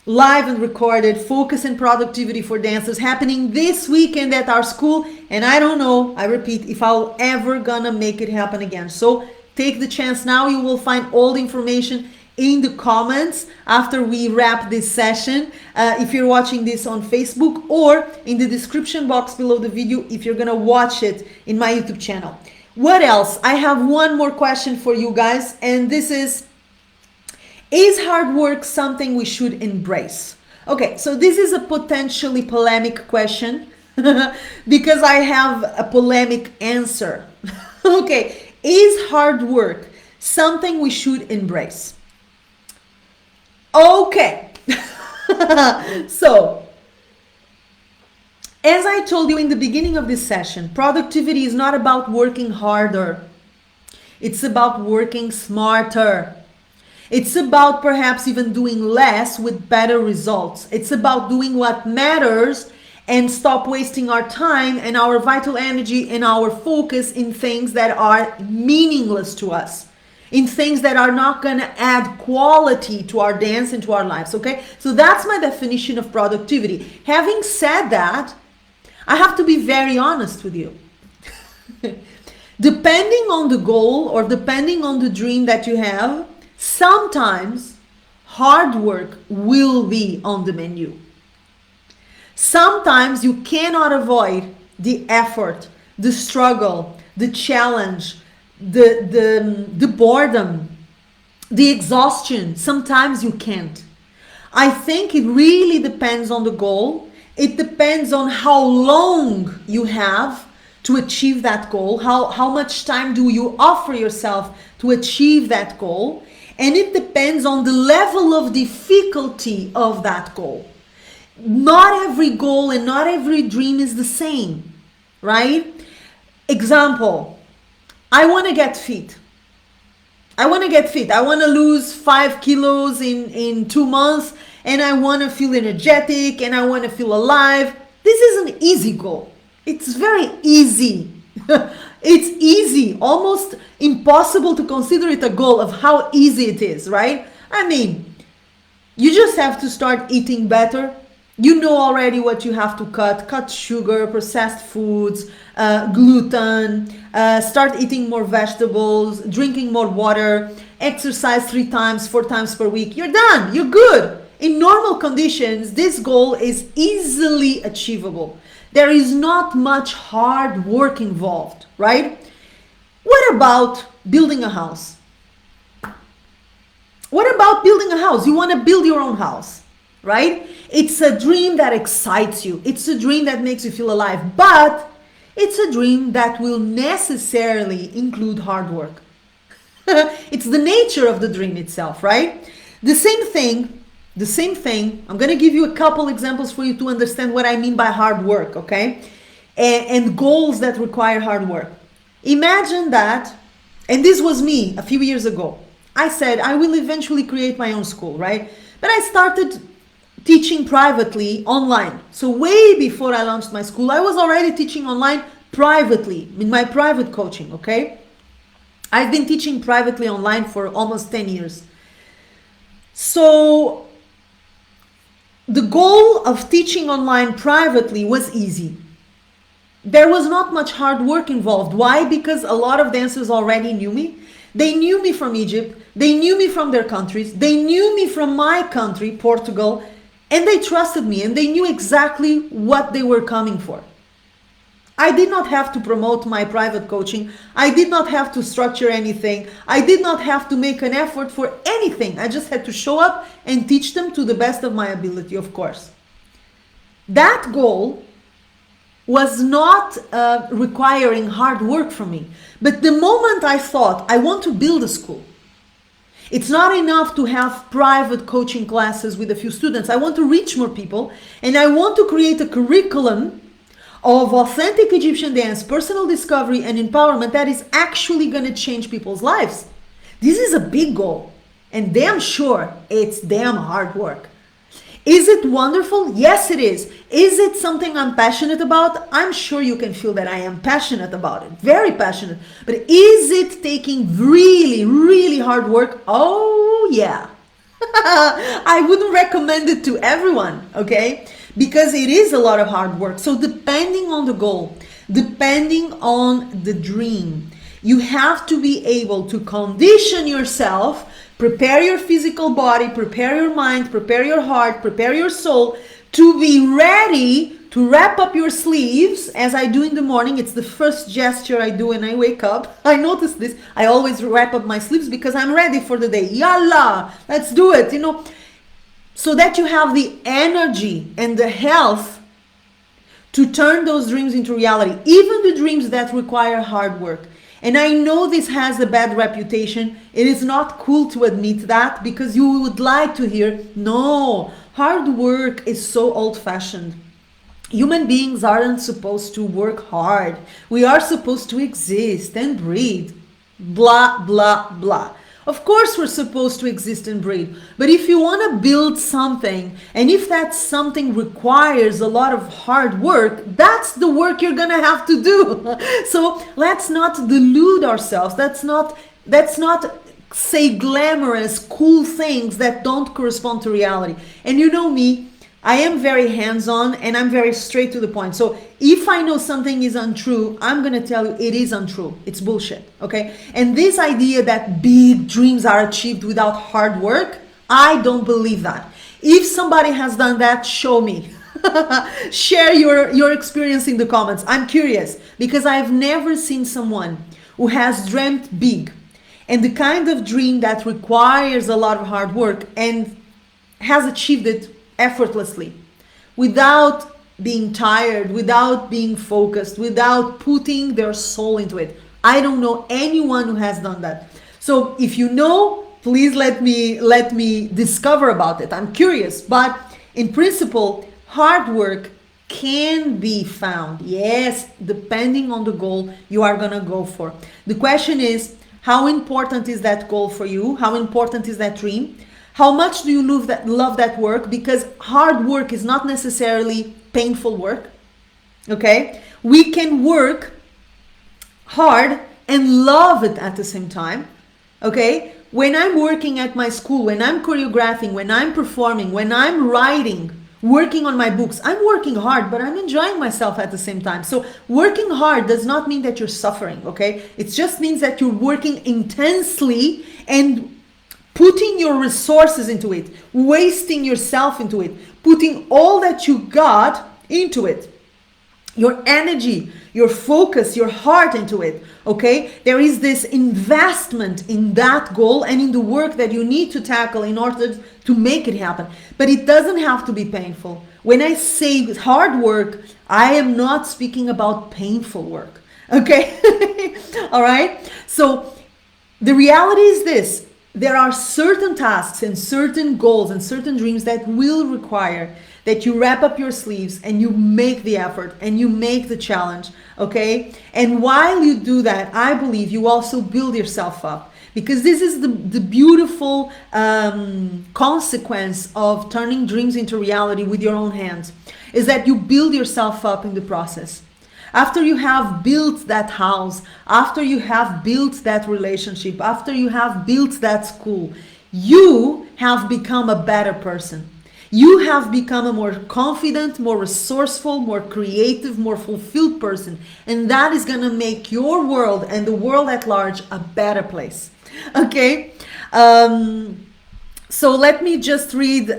Live and recorded, Focus and Productivity for Dancers, happening this weekend at our school. And I don't know, I repeat, if I'll ever gonna make it happen again. So take the chance now. You will find all the information in the comments after we wrap this session. If you're watching this on Facebook, or in the description box below the video if you're gonna watch it in my YouTube channel. What else? I have one more question for you guys, and this is hard work something we should embrace? Okay, so this is a potentially polemic question because I have a polemic answer. Okay, is hard work something we should embrace? Okay, so as I told you in the beginning of this session, productivity is not about working harder. It's about working smarter. It's about perhaps even doing less with better results. It's about doing what matters and stop wasting our time and our vital energy and our focus in things that are meaningless to us, in things that are not going to add quality to our dance and to our lives. Okay, so that's my definition of productivity. Having said that, I have to be very honest with you. Depending on the goal or depending on the dream that you have, sometimes hard work will be on the menu. Sometimes you cannot avoid the effort, the struggle, the challenge, the boredom, the exhaustion. Sometimes you can't. I think it really depends on the goal. It depends on how long you have to achieve that goal. How much time do you offer yourself to achieve that goal? And it depends on the level of difficulty of that goal. Not every goal and not every dream is the same, right? Example, I want to get fit. I want to lose 5 kilos in 2 months, and I want to feel energetic and I want to feel alive. This is an easy goal. It's very easy. It's easy, almost impossible to consider it a goal of how easy it is, right? I mean, you just have to start eating better, You know already what you have to cut sugar, processed foods, gluten, start eating more vegetables, drinking more water, exercise 3 times, 4 times per week. You're done, you're good. In normal conditions, this goal is easily achievable. There is not much hard work involved, right? What about building a house? What about building a house? You want to build your own house, right? It's a dream that excites you. It's a dream that makes you feel alive, but it's a dream that will necessarily include hard work. It's the nature of the dream itself, right? The same thing, I'm going to give you a couple examples for you to understand what I mean by hard work, okay? And goals that require hard work. Imagine that, and this was me a few years ago. I said, I will eventually create my own school, right? But I started teaching privately online. So way before I launched my school, I was already teaching online privately in my private coaching, okay? I've been teaching privately online for almost 10 years. So the goal of teaching online privately was easy. There was not much hard work involved. Why? Because a lot of dancers already knew me. They knew me from Egypt. They knew me from their countries. They knew me from my country, Portugal, and they trusted me and they knew exactly what they were coming for. I did not have to promote my private coaching. I did not have to structure anything. I did not have to make an effort for anything. I just had to show up and teach them to the best of my ability, of course. That goal was not requiring hard work from me. But the moment I thought, I want to build a school, it's not enough to have private coaching classes with a few students. I want to reach more people, and I want to create a curriculum of authentic Egyptian dance, personal discovery, and empowerment that is actually going to change people's lives. This is a big goal, and damn sure it's damn hard work. Is it wonderful? Yes, it is. Is it something I'm passionate about? I'm sure you can feel that I am passionate about it, very passionate. But is it taking really, really hard work? Oh, yeah. I wouldn't recommend it to everyone, okay? Because it is a lot of hard work. So depending on the goal, depending on the dream, you have to be able to condition yourself, prepare your physical body, prepare your mind, prepare your heart, prepare your soul to be ready to wrap up your sleeves, as I do in the morning. It's the first gesture I do when I wake up. I notice this. I always wrap up my sleeves because I'm ready for the day. Yalla, let's do it, you know. So that you have the energy and the health to turn those dreams into reality, even the dreams that require hard work. And I know this has a bad reputation. It is not cool to admit that because you would like to hear, no, hard work is so old-fashioned. Human beings aren't supposed to work hard. We are supposed to exist and breathe. Blah, blah, blah. Of course we're supposed to exist and breathe, but if you want to build something, and if that something requires a lot of hard work, that's the work you're gonna have to do. So let's not delude ourselves. Let's not say glamorous, cool things that don't correspond to reality. And you know me, I am very hands-on and I'm very straight to the point. So if I know something is untrue, I'm going to tell you it is untrue. It's bullshit, okay? And this idea that big dreams are achieved without hard work, I don't believe that. If somebody has done that, show me. Share your experience in the comments. I'm curious because I've never seen someone who has dreamt big and the kind of dream that requires a lot of hard work and has achieved it effortlessly, without being tired, without being focused, without putting their soul into it. I don't know anyone who has done that. So if you know, please let me discover about it. I'm curious, but in principle, hard work can be found. Yes, depending on the goal you are gonna go for. The question is, how important is that goal for you? How important is that dream? How much do you love that work? Because hard work is not necessarily painful work, okay? We can work hard and love it at the same time, okay? When I'm working at my school, when I'm choreographing, when I'm performing, when I'm writing, working on my books. I'm working hard, but I'm enjoying myself at the same time. So working hard does not mean that you're suffering, okay? It just means that you're working intensely and putting your resources into it, wasting yourself into it, putting all that you got into it, your energy, your focus, your heart into it, okay? There is this investment in that goal and in the work that you need to tackle in order to make it happen. But it doesn't have to be painful. When I say hard work, I am not speaking about painful work, okay? All right? So the reality is this: there are certain tasks and certain goals and certain dreams that will require that you wrap up your sleeves and you make the effort and you make the challenge, okay? And while you do that, I believe you also build yourself up, because this is the beautiful consequence of turning dreams into reality with your own hands, is that you build yourself up in the process. After you have built that house, after you have built that relationship, after you have built that school, you have become a better person. You have become a more confident, more resourceful, more creative, more fulfilled person. And that is going to make your world and the world at large a better place. Okay? So let me just read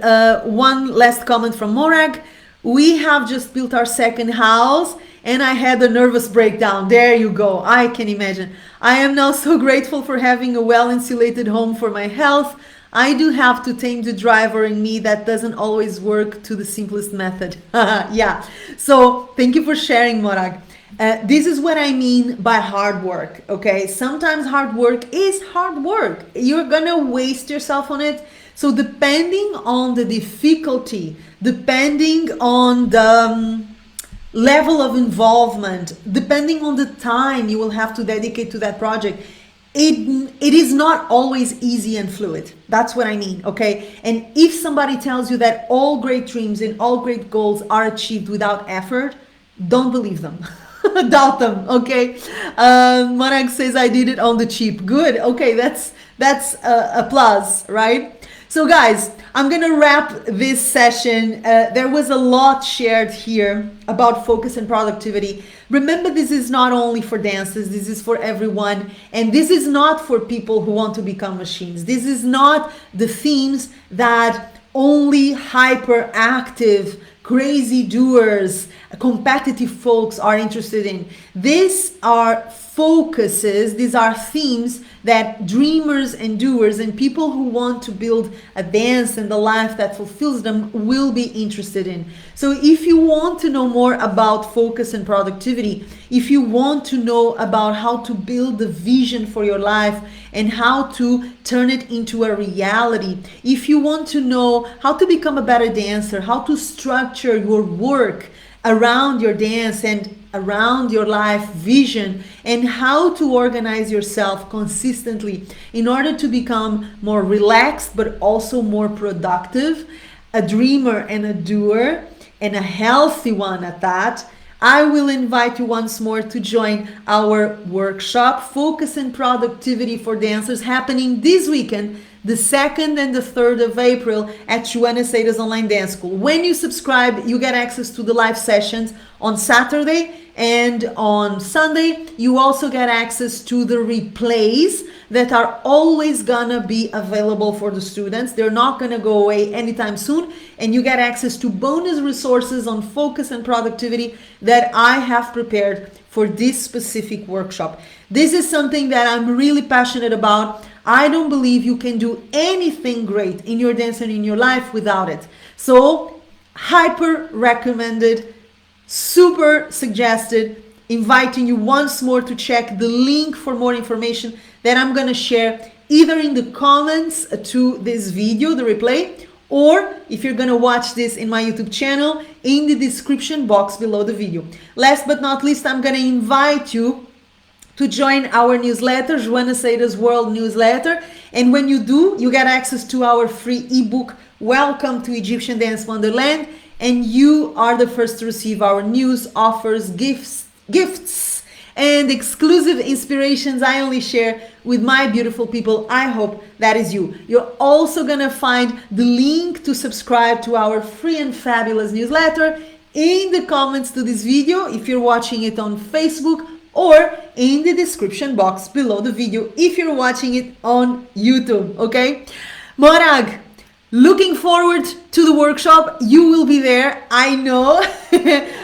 one last comment from Morag. We have just built our second house and I had a nervous breakdown. There you go. I can imagine. I am now so grateful for having a well-insulated home for my health. I do have to tame the driver in me that doesn't always work to the simplest method. Yeah. So thank you for sharing, Morag. This is what I mean by hard work. Okay. Sometimes hard work is hard work. You're going to waste yourself on it. So depending on the difficulty, depending on the level of involvement, depending on the time you will have to dedicate to that project, it is not always easy and fluid. That's what I mean, okay? And if somebody tells you that all great dreams and all great goals are achieved without effort, don't believe them. Doubt them, okay? Monag says, I did it on the cheap. Good, okay, that's a plus, right? So guys, I'm gonna wrap this session. There was a lot shared here about focus and productivity. Remember, this is not only for dancers, this is for everyone. And this is not for people who want to become machines. This is not the themes that only hyperactive, crazy doers, competitive folks are interested in. These are focuses, these are themes that dreamers and doers and people who want to build a dance and the life that fulfills them will be interested in. So if you want to know more about focus and productivity, if you want to know about how to build the vision for your life and how to turn it into a reality, if you want to know how to become a better dancer, how to structure your work around your dance and around your life vision, and how to organize yourself consistently in order to become more relaxed but also more productive, a dreamer and a doer, and a healthy one at that, I will invite you once more to join our workshop, Focus and Productivity for Dancers, happening this weekend, the 2nd and the 3rd of April at Joana Saahirah's Online Dance School. When you subscribe, you get access to the live sessions on Saturday and on Sunday. You also get access to the replays that are always gonna be available for the students. They're not gonna go away anytime soon. And you get access to bonus resources on focus and productivity that I have prepared for this specific workshop. This is something that I'm really passionate about. I don't believe you can do anything great in your dance and in your life without it. So, hyper recommended, super suggested, inviting you once more to check the link for more information that I'm going to share either in the comments to this video, the replay, or if you're going to watch this in my YouTube channel, in the description box below the video. Last but not least, I'm going to invite you to join our newsletter, Joana Saahirah's World newsletter. And when you do, you get access to our free ebook, Welcome to Egyptian Dance Wonderland. And you are the first to receive our news, offers, gifts, and exclusive inspirations I only share with my beautiful people. I hope that is you. You're also gonna find the link to subscribe to our free and fabulous newsletter in the comments to this video if you're watching it on Facebook, or in the description box below the video if you're watching it on YouTube, okay? Morag, looking forward to the workshop. You will be there, I know.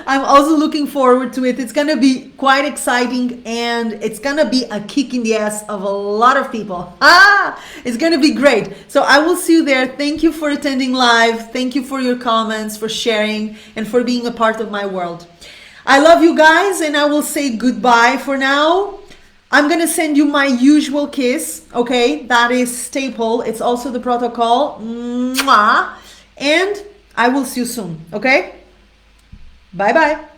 I'm also looking forward to it. It's gonna be quite exciting, and it's gonna be a kick in the ass of a lot of people. It's gonna be great. So I will see you there. Thank you for attending live. Thank you for your comments, for sharing, and for being a part of my world. I love you guys, and I will say goodbye for now. I'm gonna send you my usual kiss, okay? That is staple. It's also the protocol. Mwah. And I will see you soon, okay? Bye-bye.